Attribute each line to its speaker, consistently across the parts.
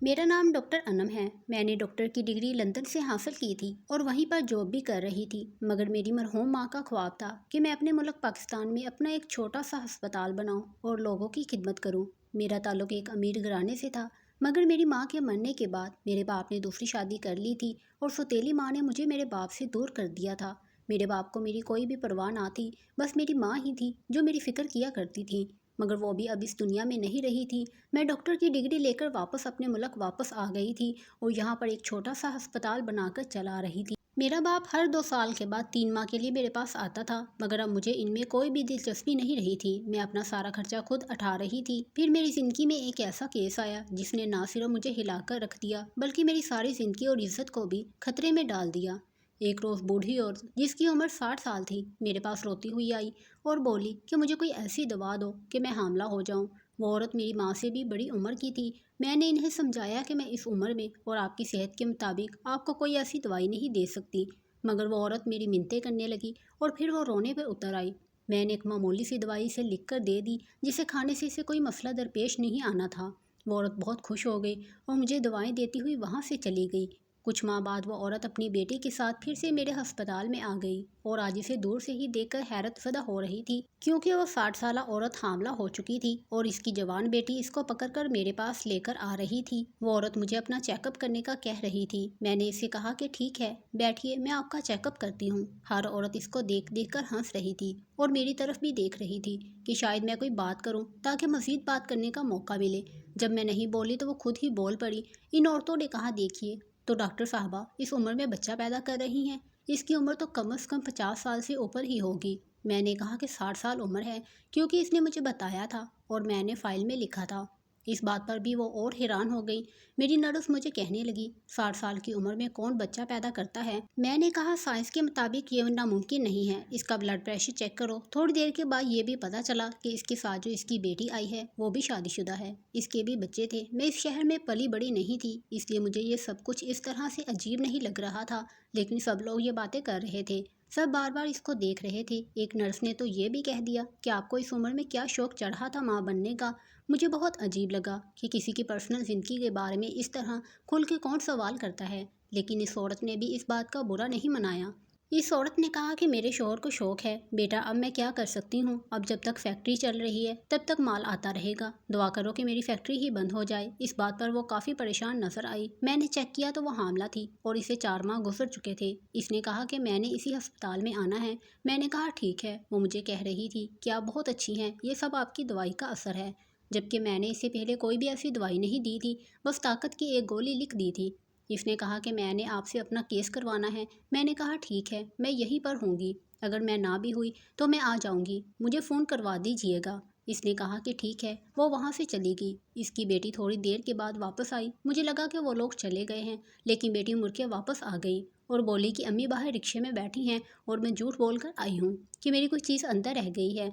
Speaker 1: میرا نام ڈاکٹر انم ہے۔ میں نے ڈاکٹر کی ڈگری لندن سے حاصل کی تھی اور وہیں پر جاب بھی کر رہی تھی، مگر میری مرحوم ماں کا خواب تھا کہ میں اپنے ملک پاکستان میں اپنا ایک چھوٹا سا ہسپتال بناؤں اور لوگوں کی خدمت کروں۔ میرا تعلق ایک امیر گھرانے سے تھا، مگر میری ماں کے مرنے کے بعد میرے باپ نے دوسری شادی کر لی تھی اور سوتیلی ماں نے مجھے میرے باپ سے دور کر دیا تھا۔ میرے باپ کو میری کوئی بھی پرواہ نہ تھی، بس میری ماں ہی تھی جو میری فکر کیا کرتی تھی، مگر وہ بھی اب اس دنیا میں نہیں رہی تھی۔ میں ڈاکٹر کی ڈگری لے کر واپس اپنے ملک واپس آ گئی تھی اور یہاں پر ایک چھوٹا سا ہسپتال بنا کر چلا رہی تھی۔ میرا باپ ہر 2 سال کے بعد 3 ماہ کے لیے میرے پاس آتا تھا، مگر اب مجھے ان میں کوئی بھی دلچسپی نہیں رہی تھی۔ میں اپنا سارا خرچہ خود اٹھا رہی تھی۔ پھر میری زندگی میں ایک ایسا کیس آیا جس نے نہ صرف مجھے ہلا کر رکھ دیا بلکہ میری ساری زندگی اور عزت کو بھی خطرے میں ڈال دیا۔ ایک روز بوڑھی عورت جس کی عمر 60 سال تھی میرے پاس روتی ہوئی آئی اور بولی کہ مجھے کوئی ایسی دوا دو کہ میں حاملہ ہو جاؤں۔ وہ عورت میری ماں سے بھی بڑی عمر کی تھی۔ میں نے انہیں سمجھایا کہ میں اس عمر میں اور آپ کی صحت کے مطابق آپ کو کوئی ایسی دوائی نہیں دے سکتی، مگر وہ عورت میری منتیں کرنے لگی اور پھر وہ رونے پہ اتر آئی۔ میں نے ایک معمولی سی دوائی اسے لکھ کر دے دی جسے کھانے سے اسے کوئی مسئلہ درپیش نہیں آنا تھا۔ وہ عورت بہت خوش ہو گئی اور مجھے دوائیں دیتی ہوئی وہاں سے چلی گئی۔ کچھ ماہ بعد وہ عورت اپنی بیٹی کے ساتھ پھر سے میرے ہسپتال میں آ گئی اور آج اسے دور سے ہی دیکھ کر حیرت زدہ ہو رہی تھی، کیونکہ وہ 60 سالہ عورت حاملہ ہو چکی تھی اور اس کی جوان بیٹی اس کو پکڑ کر میرے پاس لے کر آ رہی تھی۔ وہ عورت مجھے اپنا چیک اپ کرنے کا کہہ رہی تھی۔ میں نے اسے کہا کہ ٹھیک ہے، بیٹھیے، میں آپ کا چیک اپ کرتی ہوں۔ ہر عورت اس کو دیکھ دیکھ کر ہنس رہی تھی اور میری طرف بھی دیکھ رہی تھی کہ شاید میں کوئی بات کروں تاکہ مزید بات کرنے کا موقع ملے۔ جب میں نہیں بولی تو وہ خود ہی بول پڑی۔ ان عورتوں نے کہا، دیکھیے تو ڈاکٹر صاحبہ اس عمر میں بچہ پیدا کر رہی ہیں، اس کی عمر تو کم از کم 50 سال سے اوپر ہی ہوگی۔ میں نے کہا کہ 60 سال عمر ہے، کیونکہ اس نے مجھے بتایا تھا اور میں نے فائل میں لکھا تھا۔ اس بات پر بھی وہ اور حیران ہو گئی۔ میری نرس مجھے کہنے لگی، 60 سال کی عمر میں کون بچہ پیدا کرتا ہے؟ میں نے کہا سائنس کے مطابق یہ ناممکن نہیں ہے، اس کا بلڈ پریشر چیک کرو۔ تھوڑی دیر کے بعد یہ بھی پتہ چلا کہ اس کے ساتھ جو اس کی بیٹی آئی ہے وہ بھی شادی شدہ ہے، اس کے بھی بچے تھے۔ میں اس شہر میں پلی بڑی نہیں تھی، اس لیے مجھے یہ سب کچھ اس طرح سے عجیب نہیں لگ رہا تھا، لیکن سب لوگ یہ باتیں کر رہے تھے، سب بار بار اس کو دیکھ رہے تھے۔ ایک نرس نے تو یہ بھی کہہ دیا کہ آپ کو اس عمر میں کیا شوق چڑھا تھا ماں بننے کا؟ مجھے بہت عجیب لگا کہ کسی کی پرسنل زندگی کے بارے میں اس طرح کھل کے کون سوال کرتا ہے، لیکن اس عورت نے بھی اس بات کا برا نہیں منایا۔ اس عورت نے کہا کہ میرے شوہر کو شوق ہے، بیٹا اب میں کیا کر سکتی ہوں، اب جب تک فیکٹری چل رہی ہے تب تک مال آتا رہے گا، دعا کرو کہ میری فیکٹری ہی بند ہو جائے۔ اس بات پر وہ کافی پریشان نظر آئی۔ میں نے چیک کیا تو وہ حاملہ تھی اور اسے 4 ماہ گزر چکے تھے۔ اس نے کہا کہ میں نے اسی ہسپتال میں آنا ہے۔ میں نے کہا ٹھیک ہے۔ وہ مجھے کہہ رہی تھی کہ آپ بہت اچھی ہیں، یہ سب آپ کی دوائی کا اثر ہے، جبکہ میں نے اس سے پہلے کوئی بھی ایسی دوائی نہیں دی تھی، بس طاقت کی ایک گولی لکھ دی تھی۔ اس نے کہا کہ میں نے آپ سے اپنا کیس کروانا ہے۔ میں نے کہا ٹھیک ہے، میں یہیں پر ہوں گی، اگر میں نہ بھی ہوئی تو میں آ جاؤں گی، مجھے فون کروا دیجیے گا۔ اس نے کہا کہ ٹھیک ہے۔ وہ وہاں سے چلی گئی۔ اس کی بیٹی تھوڑی دیر کے بعد واپس آئی۔ مجھے لگا کہ وہ لوگ چلے گئے ہیں، لیکن بیٹی مڑ کے واپس آ گئی اور بولی کہ امی باہر رکشے میں بیٹھی ہیں اور میں جھوٹ بول کر آئی ہوں کہ میری کوئی چیز اندر رہ گئی ہے،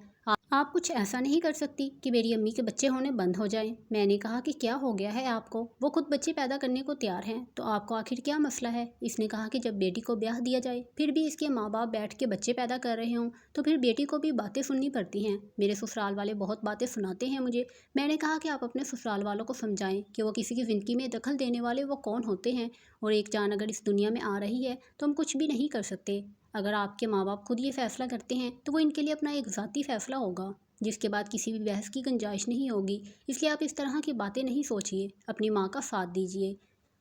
Speaker 1: آپ کچھ ایسا نہیں کر سکتی کہ میری امی کے بچے ہونے بند ہو جائیں۔ میں نے کہا کہ کیا ہو گیا ہے آپ کو؟ وہ خود بچے پیدا کرنے کو تیار ہیں، تو آپ کو آخر کیا مسئلہ ہے؟ اس نے کہا کہ جب بیٹی کو بیاہ دیا جائے پھر بھی اس کے ماں باپ بیٹھ کے بچے پیدا کر رہے ہوں تو پھر بیٹی کو بھی باتیں سننی پڑتی ہیں۔ میرے سسرال والے بہت باتیں سناتے ہیں مجھے۔ میں نے کہا کہ آپ اپنے سسرال والوں کو سمجھائیں کہ وہ کسی کی زندگی میں دخل دینے والے وہ کون ہوتے ہیں، اور ایک جان اگر اس دنیا میں آ رہی ہے تو ہم کچھ بھی نہیں کر سکتے۔ اگر آپ کے ماں باپ خود یہ فیصلہ کرتے ہیں تو وہ ان کے لیے اپنا ایک ذاتی فیصلہ ہوگا، جس کے بعد کسی بھی بحث کی گنجائش نہیں ہوگی، اس لیے آپ اس طرح کی باتیں نہیں سوچیے، اپنی ماں کا ساتھ دیجیے،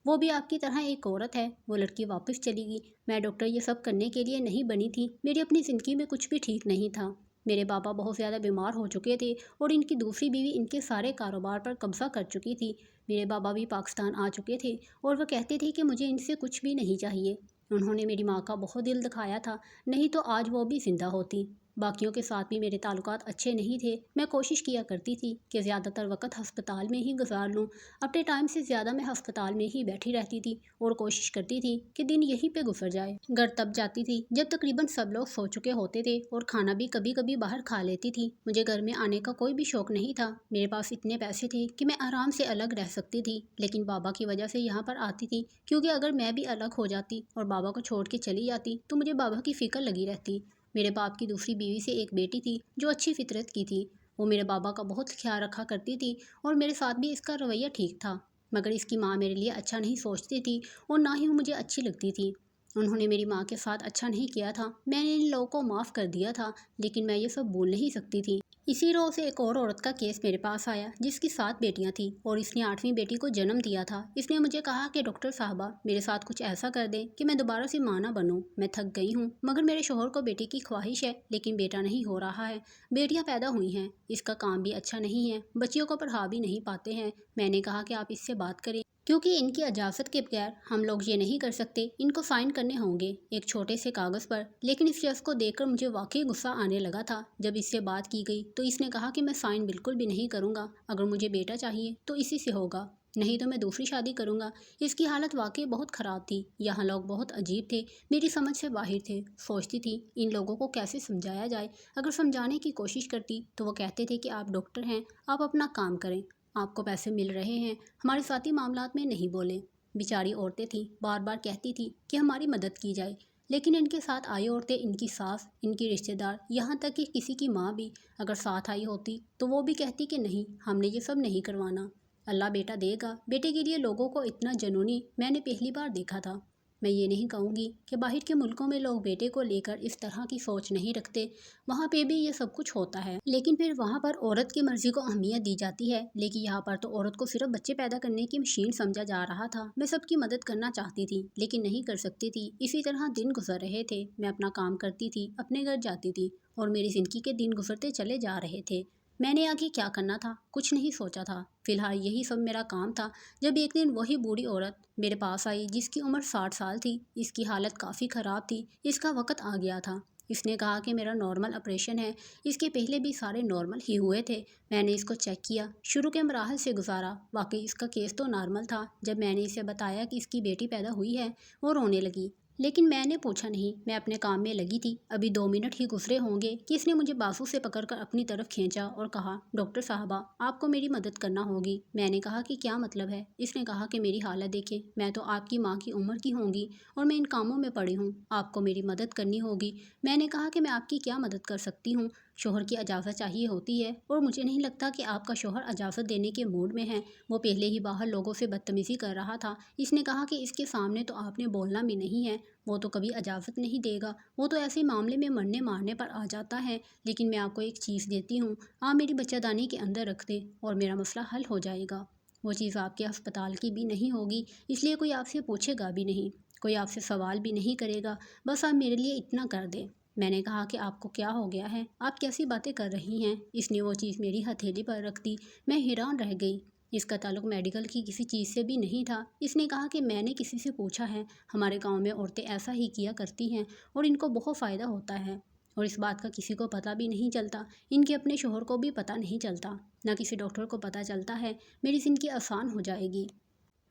Speaker 1: وہ بھی آپ کی طرح ایک عورت ہے۔ وہ لڑکی واپس چلی گئی۔ میں ڈاکٹر یہ سب کرنے کے لیے نہیں بنی تھی، میری اپنی زندگی میں کچھ بھی ٹھیک نہیں تھا۔ میرے پاپا بہت زیادہ بیمار ہو چکے تھے اور ان کی دوسری بیوی ان کے سارے کاروبار پر قبضہ کر چکی تھی۔ میرے بابا بھی پاکستان آ چکے تھے اور وہ کہتے تھے کہ مجھے ان سے کچھ بھی نہیں چاہیے۔ انہوں نے میری ماں کا بہت دل دکھایا تھا، نہیں تو آج وہ بھی زندہ ہوتی۔ باقیوں کے ساتھ بھی میرے تعلقات اچھے نہیں تھے۔ میں کوشش کیا کرتی تھی کہ زیادہ تر وقت ہسپتال میں ہی گزار لوں، اپنے ٹائم سے زیادہ میں ہسپتال میں ہی بیٹھی رہتی تھی اور کوشش کرتی تھی کہ دن یہیں پہ گزر جائے۔ گھر تب جاتی تھی جب تقریباً سب لوگ سو چکے ہوتے تھے اور کھانا بھی کبھی کبھی باہر کھا لیتی تھی۔ مجھے گھر میں آنے کا کوئی بھی شوق نہیں تھا۔ میرے پاس اتنے پیسے تھے کہ میں آرام سے الگ رہ سکتی تھی، لیکن بابا کی وجہ سے یہاں پر آتی تھی، کیونکہ اگر میں بھی الگ ہو جاتی اور بابا کو چھوڑ کے چلی جاتی تو مجھے بابا کی فکر لگی رہتی۔ میرے باپ کی دوسری بیوی سے ایک بیٹی تھی جو اچھی فطرت کی تھی، وہ میرے بابا کا بہت خیال رکھا کرتی تھی اور میرے ساتھ بھی اس کا رویہ ٹھیک تھا۔ مگر اس کی ماں میرے لیے اچھا نہیں سوچتی تھی اور نہ ہی وہ مجھے اچھی لگتی تھی۔ انہوں نے میری ماں کے ساتھ اچھا نہیں کیا تھا، میں نے ان لوگوں کو معاف کر دیا تھا، لیکن میں یہ سب بھول نہیں سکتی تھی۔ اسی روز سے ایک اور عورت کا کیس میرے پاس آیا جس کی 7 بیٹیاں تھیں اور اس نے 8ویں بیٹی کو جنم دیا تھا۔ اس نے مجھے کہا کہ ڈاکٹر صاحبہ میرے ساتھ کچھ ایسا کر دیں کہ میں دوبارہ سے ماں نہ بنوں۔ میں تھک گئی ہوں، مگر میرے شوہر کو بیٹی کی خواہش ہے لیکن بیٹا نہیں ہو رہا ہے۔ بیٹیاں پیدا ہوئی ہیں، اس کا کام بھی اچھا نہیں ہے، بچیوں کو پڑھا بھی نہیں پاتے ہیں۔ میں نے کہا کہ آپ اس سے بات کریں کیونکہ ان کی اجازت کے بغیر ہم لوگ یہ نہیں کر سکتے، ان کو سائن کرنے ہوں گے ایک چھوٹے سے کاغذ پر۔ لیکن اس شخص کو دیکھ کر مجھے واقعی غصہ آنے لگا تھا۔ جب اس سے بات کی گئی تو اس نے کہا کہ میں سائن بالکل بھی نہیں کروں گا، اگر مجھے بیٹا چاہیے تو اسی سے ہوگا، نہیں تو میں دوسری شادی کروں گا۔ اس کی حالت واقعی بہت خراب تھی، یہاں لوگ بہت عجیب تھے، میری سمجھ سے باہر تھے۔ سوچتی تھی ان لوگوں کو کیسے سمجھایا جائے، اگر سمجھانے کی کوشش کرتی تو وہ کہتے تھے کہ آپ ڈاکٹر ہیں، آپ اپنا کام کریں، آپ کو پیسے مل رہے ہیں، ہمارے ذاتی معاملات میں نہیں بولیں۔ بیچاری عورتیں تھیں، بار بار کہتی تھی کہ ہماری مدد کی جائے، لیکن ان کے ساتھ آئی عورتیں، ان کی ساس، ان کی رشتہ دار، یہاں تک کہ کسی کی ماں بھی اگر ساتھ آئی ہوتی تو وہ بھی کہتی کہ نہیں، ہم نے یہ سب نہیں کروانا، اللہ بیٹا دے گا۔ بیٹے کے لیے لوگوں کو اتنا جنونی میں نے پہلی بار دیکھا تھا۔ میں یہ نہیں کہوں گی کہ باہر کے ملکوں میں لوگ بیٹے کو لے کر اس طرح کی سوچ نہیں رکھتے، وہاں پہ بھی یہ سب کچھ ہوتا ہے، لیکن پھر وہاں پر عورت کی مرضی کو اہمیت دی جاتی ہے، لیکن یہاں پر تو عورت کو صرف بچے پیدا کرنے کی مشین سمجھا جا رہا تھا۔ میں سب کی مدد کرنا چاہتی تھی لیکن نہیں کر سکتی تھی۔ اسی طرح دن گزر رہے تھے، میں اپنا کام کرتی تھی، اپنے گھر جاتی تھی اور میری زندگی کے دن گزرتے چلے جا رہے تھے۔ میں نے آگے کیا کرنا تھا کچھ نہیں سوچا تھا، فی الحال یہی سب میرا کام تھا۔ جب ایک دن وہی بوڑھی عورت میرے پاس آئی جس کی عمر 60 سال تھی، اس کی حالت کافی خراب تھی، اس کا وقت آ گیا تھا۔ اس نے کہا کہ میرا نارمل آپریشن ہے، اس کے پہلے بھی سارے نارمل ہی ہوئے تھے۔ میں نے اس کو چیک کیا، شروع کے مراحل سے گزارا، واقعی اس کا کیس تو نارمل تھا۔ جب میں نے اسے بتایا کہ اس کی بیٹی پیدا ہوئی ہے، وہ رونے لگی، لیکن میں نے پوچھا نہیں، میں اپنے کام میں لگی تھی۔ ابھی 2 منٹ ہی گزرے ہوں گے کہ اس نے مجھے بازو سے پکڑ کر اپنی طرف کھینچا اور کہا ڈاکٹر صاحبہ آپ کو میری مدد کرنا ہوگی۔ میں نے کہا کہ کیا مطلب ہے؟ اس نے کہا کہ میری حالت دیکھیں، میں تو آپ کی ماں کی عمر کی ہوں گی اور میں ان کاموں میں پڑی ہوں، آپ کو میری مدد کرنی ہوگی۔ میں نے کہا کہ میں آپ کی کیا مدد کر سکتی ہوں، شوہر کی اجازت چاہیے ہوتی ہے اور مجھے نہیں لگتا کہ آپ کا شوہر اجازت دینے کے موڈ میں ہے، وہ پہلے ہی باہر لوگوں سے بدتمیزی کر رہا تھا۔ اس نے کہا کہ اس کے سامنے تو آپ نے بولنا بھی نہیں ہے، وہ تو کبھی اجازت نہیں دے گا، وہ تو ایسے معاملے میں مرنے مارنے پر آ جاتا ہے، لیکن میں آپ کو ایک چیز دیتی ہوں، آپ میری بچہ دانی کے اندر رکھ دیں اور میرا مسئلہ حل ہو جائے گا۔ وہ چیز آپ کے ہسپتال کی بھی نہیں ہوگی، اس لیے کوئی آپ سے پوچھے گا بھی نہیں، کوئی آپ سے سوال بھی نہیں کرے گا، بس آپ میرے لیے اتنا کر دیں۔ میں نے کہا کہ آپ کو کیا ہو گیا ہے، آپ کیسی باتیں کر رہی ہیں؟ اس نے وہ چیز میری ہتھیلی پر رکھ دی، میں حیران رہ گئی، اس کا تعلق میڈیکل کی کسی چیز سے بھی نہیں تھا۔ اس نے کہا کہ میں نے کسی سے پوچھا ہے، ہمارے گاؤں میں عورتیں ایسا ہی کیا کرتی ہیں اور ان کو بہت فائدہ ہوتا ہے، اور اس بات کا کسی کو پتہ بھی نہیں چلتا، ان کے اپنے شوہر کو بھی پتہ نہیں چلتا، نہ کسی ڈاکٹر کو پتہ چلتا ہے۔ میری زندگی آسان ہو جائے گی،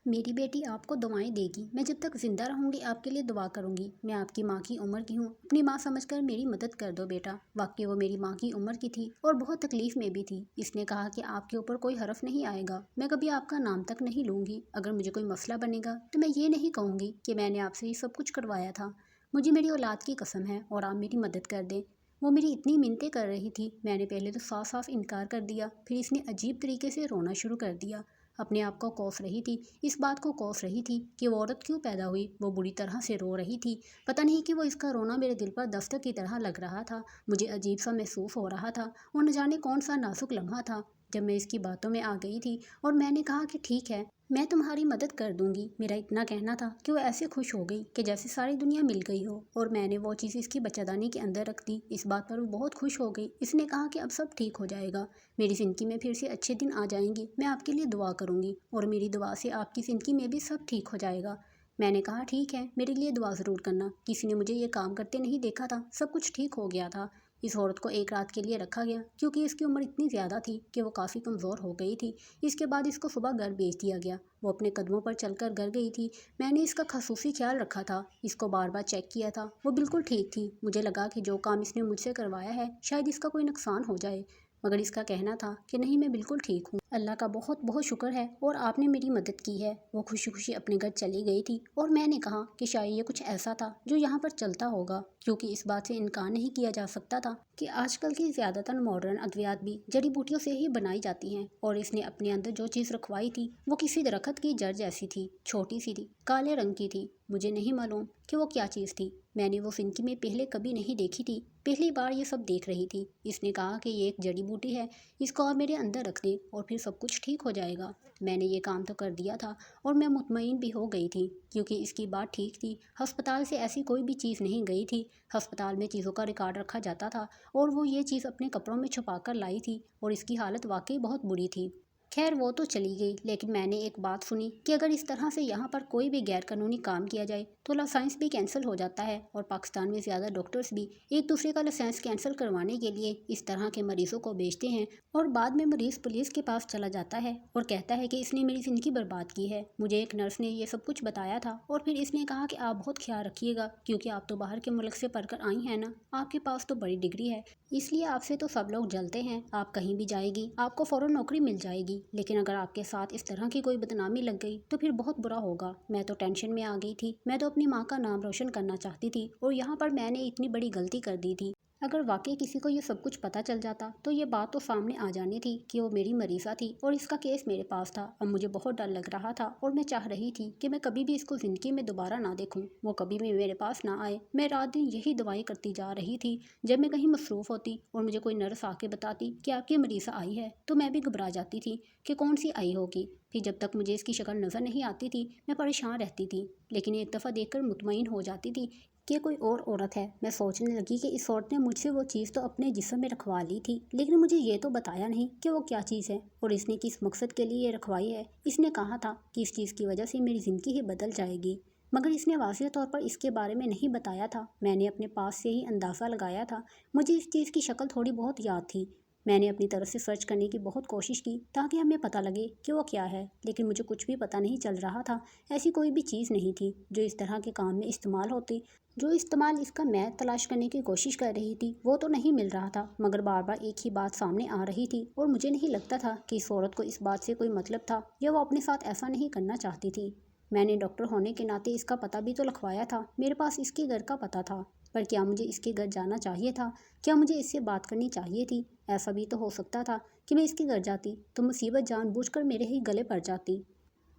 Speaker 1: میری بیٹی آپ کو دعائیں دے گی، میں جب تک زندہ رہوں گی آپ کے لیے دعا کروں گی، میں آپ کی ماں کی عمر کی ہوں، اپنی ماں سمجھ کر میری مدد کر دو بیٹا۔ واقعی وہ میری ماں کی عمر کی تھی اور بہت تکلیف میں بھی تھی۔ اس نے کہا کہ آپ کے اوپر کوئی حرف نہیں آئے گا، میں کبھی آپ کا نام تک نہیں لوں گی، اگر مجھے کوئی مسئلہ بنے گا تو میں یہ نہیں کہوں گی کہ میں نے آپ سے یہ سب کچھ کروایا تھا، مجھے میری اولاد کی قسم ہے اور آپ میری مدد کر دیں۔ وہ میری اتنی منتیں کر رہی تھی، میں نے پہلے تو صاف صاف انکار کر دیا، پھر اس نے عجیب طریقے سے رونا شروع کر دیا، اپنے آپ کو کوس رہی تھی، اس بات کو کوس رہی تھی کہ وہ عورت کیوں پیدا ہوئی، وہ بری طرح سے رو رہی تھی، پتہ نہیں کہ وہ اس کا رونا میرے دل پر دستک کی طرح لگ رہا تھا، مجھے عجیب سا محسوس ہو رہا تھا، اور نہ جانے کون سا نازک لمحہ تھا جب میں اس کی باتوں میں آ گئی تھی اور میں نے کہا کہ ٹھیک ہے، میں تمہاری مدد کر دوں گی۔ میرا اتنا کہنا تھا کہ وہ ایسے خوش ہو گئی کہ جیسے ساری دنیا مل گئی ہو، اور میں نے وہ چیز اس کی بچہ دانی کے اندر رکھ دی، اس بات پر وہ بہت خوش ہو گئی۔ اس نے کہا کہ اب سب ٹھیک ہو جائے گا، میری زندگی میں پھر سے اچھے دن آ جائیں گی، میں آپ کے لیے دعا کروں گی اور میری دعا سے آپ کی زندگی میں بھی سب ٹھیک ہو جائے گا۔ میں نے کہا ٹھیک ہے، میرے لیے دعا ضرور کرنا، کسی نے مجھے یہ کام کرتے نہیں دیکھا تھا، سب کچھ ٹھیک ہو گیا تھا۔ اس عورت کو ایک رات کے لیے رکھا گیا کیونکہ اس کی عمر اتنی زیادہ تھی کہ وہ کافی کمزور ہو گئی تھی۔ اس کے بعد اس کو صبح گھر بھیج دیا گیا، وہ اپنے قدموں پر چل کر گھر گئی تھی۔ میں نے اس کا خصوصی خیال رکھا تھا، اس کو بار بار چیک کیا تھا، وہ بالکل ٹھیک تھی۔ مجھے لگا کہ جو کام اس نے مجھ سے کروایا ہے شاید اس کا کوئی نقصان ہو جائے، مگر اس کا کہنا تھا کہ نہیں، میں بالکل ٹھیک ہوں۔ اللہ کا بہت بہت شکر ہے اور آپ نے میری مدد کی ہے۔ وہ خوشی خوشی اپنے گھر چلی گئی تھی اور میں نے کہا کہ شاید یہ کچھ ایسا تھا جو یہاں پر چلتا ہوگا، کیونکہ اس بات سے انکار نہیں کیا جا سکتا تھا کہ آج کل کی زیادہ تر ماڈرن ادویات بھی جڑی بوٹیوں سے ہی بنائی جاتی ہیں، اور اس نے اپنے اندر جو چیز رکھوائی تھی وہ کسی درخت کی جڑ جیسی تھی، چھوٹی سی تھی، کالے رنگ کی تھی۔ مجھے نہیں معلوم کہ وہ کیا چیز تھی، میں نے وہ زندگی میں پہلے کبھی نہیں دیکھی تھی، پہلی بار یہ سب دیکھ رہی تھی۔ اس نے کہا کہ یہ ایک جڑی بوٹی ہے، اس کو آپ میرے اندر رکھ دیں اور پھر سب کچھ ٹھیک ہو جائے گا۔ میں نے یہ کام تو کر دیا تھا اور میں مطمئن بھی ہو گئی تھی، کیونکہ اس کی بات ٹھیک تھی۔ ہسپتال سے ایسی کوئی بھی چیز نہیں گئی تھی، ہسپتال میں چیزوں کا ریکارڈ رکھا جاتا تھا اور وہ یہ چیز اپنے کپڑوں میں چھپا کر لائی تھی، اور اس کی حالت واقعی بہت بری تھی۔ خیر وہ تو چلی گئی، لیکن میں نے ایک بات سنی کہ اگر اس طرح سے یہاں پر کوئی بھی غیر قانونی کام کیا جائے تو لائسنس بھی کینسل ہو جاتا ہے، اور پاکستان میں زیادہ ڈاکٹرز بھی ایک دوسرے کا لائسنس کینسل کروانے کے لیے اس طرح کے مریضوں کو بھیجتے ہیں، اور بعد میں مریض پولیس کے پاس چلا جاتا ہے اور کہتا ہے کہ اس نے میری زندگی برباد کی ہے۔ مجھے ایک نرس نے یہ سب کچھ بتایا تھا، اور پھر اس نے کہا کہ آپ بہت خیال رکھیے گا، کیونکہ آپ تو باہر کے ملک سے پڑھ کر آئی ہیں نا، آپ کے پاس تو بڑی ڈگری ہے، اس لیے آپ سے تو سب لوگ جلتے ہیں، آپ کہیں بھی جائے گی آپ کو فوراً نوکری مل جائے گی، لیکن اگر آپ کے ساتھ اس طرح کی کوئی بدنامی لگ گئی تو پھر بہت برا ہوگا۔ میں تو ٹینشن میں آ گئی تھی، میں تو اپنی ماں کا نام روشن کرنا چاہتی تھی، اور یہاں پر میں نے اتنی بڑی غلطی کر دی تھی۔ اگر واقعی کسی کو یہ سب کچھ پتہ چل جاتا تو یہ بات تو سامنے آ جانی تھی کہ وہ میری مریضہ تھی اور اس کا کیس میرے پاس تھا۔ اب مجھے بہت ڈر لگ رہا تھا اور میں چاہ رہی تھی کہ میں کبھی بھی اس کو زندگی میں دوبارہ نہ دیکھوں، وہ کبھی بھی میرے پاس نہ آئے۔ میں رات دن یہی دعائیں کرتی جا رہی تھی۔ جب میں کہیں مصروف ہوتی اور مجھے کوئی نرس آ کے بتاتی کہ آپ کی مریضہ آئی ہے تو میں بھی گھبرا جاتی تھی کہ کون سی آئی ہوگی۔ پھر جب تک مجھے اس کی شکل نظر نہیں آتی تھی میں پریشان رہتی تھی، لیکن ایک دفعہ دیکھ کر مطمئن ہو جاتی تھی کہ کوئی اور عورت ہے۔ میں سوچنے لگی کہ اس عورت نے مجھ سے وہ چیز تو اپنے جسم میں رکھوا لی تھی، لیکن مجھے یہ تو بتایا نہیں کہ وہ کیا چیز ہے اور اس نے کس مقصد کے لیے یہ رکھوائی ہے۔ اس نے کہا تھا کہ اس چیز کی وجہ سے میری زندگی ہی بدل جائے گی، مگر اس نے واضح طور پر اس کے بارے میں نہیں بتایا تھا۔ میں نے اپنے پاس سے ہی اندازہ لگایا تھا، مجھے اس چیز کی شکل تھوڑی بہت یاد تھی۔ میں نے اپنی طرف سے سرچ کرنے کی بہت کوشش کی تاکہ ہمیں پتہ لگے کہ وہ کیا ہے، لیکن مجھے کچھ بھی پتہ نہیں چل رہا تھا۔ ایسی کوئی بھی چیز نہیں تھی جو اس طرح کے کام میں استعمال ہوتی۔ جو استعمال اس کا میں تلاش کرنے کی کوشش کر رہی تھی وہ تو نہیں مل رہا تھا، مگر بار بار ایک ہی بات سامنے آ رہی تھی، اور مجھے نہیں لگتا تھا کہ اس عورت کو اس بات سے کوئی مطلب تھا یا وہ اپنے ساتھ ایسا نہیں کرنا چاہتی تھی۔ میں نے ڈاکٹر ہونے کے ناطے اس کا پتہ بھی تو لکھوایا تھا، میرے پاس اس کے گھر کا پتہ تھا، پر کیا مجھے اس کے گھر جانا چاہیے تھا؟ کیا مجھے اس سے بات کرنی چاہیے تھی؟ ایسا بھی تو ہو سکتا تھا کہ میں اس کے گھر جاتی تو مصیبت جان بوجھ کر میرے ہی گلے پڑ جاتی۔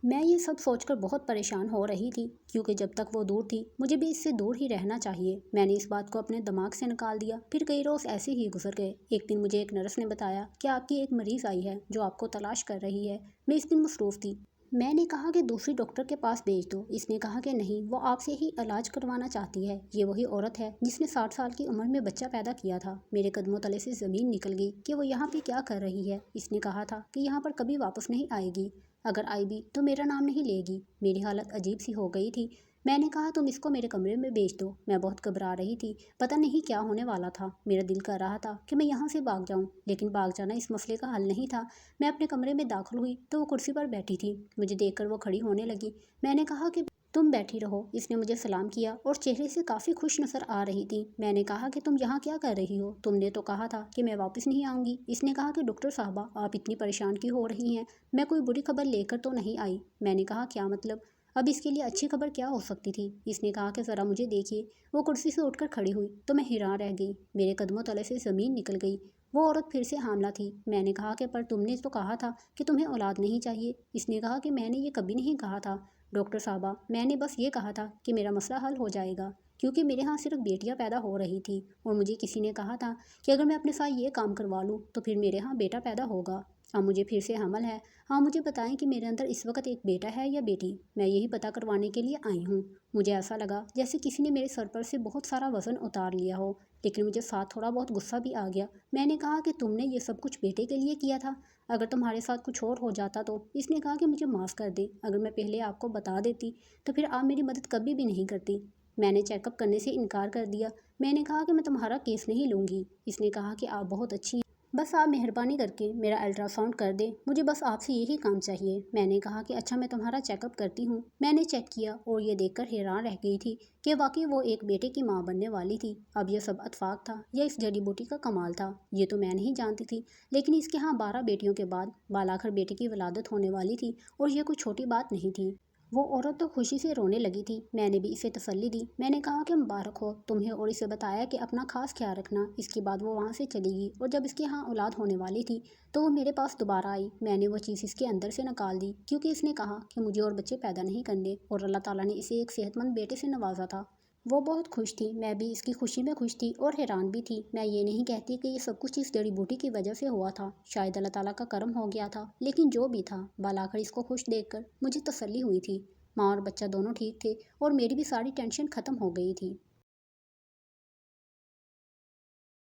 Speaker 1: میں یہ سب سوچ کر بہت پریشان ہو رہی تھی، کیونکہ جب تک وہ دور تھی مجھے بھی اس سے دور ہی رہنا چاہیے۔ میں نے اس بات کو اپنے دماغ سے نکال دیا۔ پھر کئی روز ایسے ہی گزر گئے۔ ایک دن مجھے ایک نرس نے بتایا کہ آپ کی ایک مریض آئی ہے جو آپ کو تلاش کر رہی ہے۔ میں اس دن مصروف تھی۔ میں نے کہا کہ دوسری ڈاکٹر کے پاس بھیج دو۔ اس نے کہا کہ نہیں، وہ آپ سے ہی علاج کروانا چاہتی ہے۔ یہ وہی عورت ہے جس نے 60 سال کی عمر میں بچہ پیدا کیا تھا۔ میرے قدموں تلے سے زمین نکل گئی کہ وہ یہاں پہ کیا کر رہی ہے۔ اس نے کہا تھا کہ یہاں پر کبھی واپس نہیں آئے گی، اگر آئی بھی تو میرا نام نہیں لے گی۔ میری حالت عجیب سی ہو گئی تھی۔ میں نے کہا تم اس کو میرے کمرے میں بھیج دو۔ میں بہت گھبرا رہی تھی، پتہ نہیں کیا ہونے والا تھا۔ میرا دل کر رہا تھا کہ میں یہاں سے بھاگ جاؤں، لیکن بھاگ جانا اس مسئلے کا حل نہیں تھا۔ میں اپنے کمرے میں داخل ہوئی تو وہ کرسی پر بیٹھی تھی۔ مجھے دیکھ کر وہ کھڑی ہونے لگی۔ میں نے کہا کہ تم بیٹھی رہو۔ اس نے مجھے سلام کیا اور چہرے سے کافی خوش نظر آ رہی تھی۔ میں نے کہا کہ تم یہاں کیا کر رہی ہو؟ تم نے تو کہا تھا کہ میں واپس نہیں آؤں گی۔ اس نے کہا کہ ڈاکٹر صاحبہ آپ اتنی پریشان کیوں ہو رہی ہیں؟ میں کوئی بری خبر لے کر تو نہیں آئی۔ میں نے کہا کیا مطلب؟ اب اس کے لیے اچھی خبر کیا ہو سکتی تھی؟ اس نے کہا کہ ذرا مجھے دیکھیے۔ وہ کرسی سے اٹھ کر کھڑی ہوئی تو میں حیران رہ گئی، میرے قدموں تلے سے زمین نکل گئی۔ وہ عورت پھر سے حاملہ تھی۔ میں نے کہا کہ پر تم نے تو کہا تھا کہ تمہیں اولاد نہیں چاہیے۔ اس نے کہا کہ میں نے یہ کبھی نہیں کہا تھا ڈاکٹر صاحبہ، میں نے بس یہ کہا تھا کہ میرا مسئلہ حل ہو جائے گا، کیونکہ میرے ہاں صرف بیٹیاں پیدا ہو رہی تھی، اور مجھے کسی نے کہا تھا کہ اگر میں اپنے ساتھ یہ کام کروا لوں تو پھر میرے ہاں بیٹا پیدا ہوگا۔ اب مجھے پھر سے حمل ہے۔ ہاں مجھے بتائیں کہ میرے اندر اس وقت ایک بیٹا ہے یا بیٹی؟ میں یہی پتہ کروانے کے لیے آئی ہوں۔ مجھے ایسا لگا جیسے کسی نے میرے سر پر سے بہت سارا وزن اتار لیا ہو، لیکن مجھے ساتھ تھوڑا بہت غصہ بھی آ گیا۔ میں نے کہا کہ تم نے یہ سب کچھ بیٹے کے لیے کیا تھا، اگر تمہارے ساتھ کچھ اور ہو جاتا تو؟ اس نے کہا کہ مجھے معاف کر دے، اگر میں پہلے آپ کو بتا دیتی تو پھر آپ میری مدد کبھی بھی نہیں کرتی۔ میں نے چیک اپ کرنے سے انکار کر دیا۔ میں نے کہا کہ میں تمہارا کیس نہیں لوں گی۔ اس نے کہا کہ آپ بہت اچھی ہیں، بس آپ مہربانی کر کے میرا الٹرا ساؤنڈ کر دیں، مجھے بس آپ سے یہی کام چاہیے۔ میں نے کہا کہ اچھا میں تمہارا چیک اپ کرتی ہوں۔ میں نے چیک کیا اور یہ دیکھ کر حیران رہ گئی تھی کہ واقعی وہ ایک بیٹے کی ماں بننے والی تھی۔ اب یہ سب اتفاق تھا یا اس جڑی بوٹی کا کمال تھا، یہ تو میں نہیں جانتی تھی، لیکن اس کے ہاں 12 بیٹیوں کے بعد بالاخر بیٹے کی ولادت ہونے والی تھی اور یہ کوئی چھوٹی بات نہیں تھی۔ وہ عورت تو خوشی سے رونے لگی تھی۔ میں نے بھی اسے تسلی دی۔ میں نے کہا کہ مبارک ہو تمہیں، اور اسے بتایا کہ اپنا خاص خیال رکھنا۔ اس کے بعد وہ وہاں سے چلی گئی اور جب اس کے ہاں اولاد ہونے والی تھی تو وہ میرے پاس دوبارہ آئی۔ میں نے وہ چیز اس کے اندر سے نکال دی کیونکہ اس نے کہا کہ مجھے اور بچے پیدا نہیں کرنے اور اللہ تعالیٰ نے اسے ایک صحت مند بیٹے سے نوازا تھا۔ وہ بہت خوش تھی، میں بھی اس کی خوشی میں خوش تھی اور حیران بھی تھی۔ میں یہ نہیں کہتی کہ یہ سب کچھ اس جڑی بوٹی کی وجہ سے ہوا تھا، شاید اللہ تعالیٰ کا کرم ہو گیا تھا، لیکن جو بھی تھا بالاخر اس کو خوش دیکھ کر مجھے تسلی ہوئی تھی۔ ماں اور بچہ دونوں ٹھیک تھے اور میری بھی ساری ٹینشن ختم ہو گئی تھی۔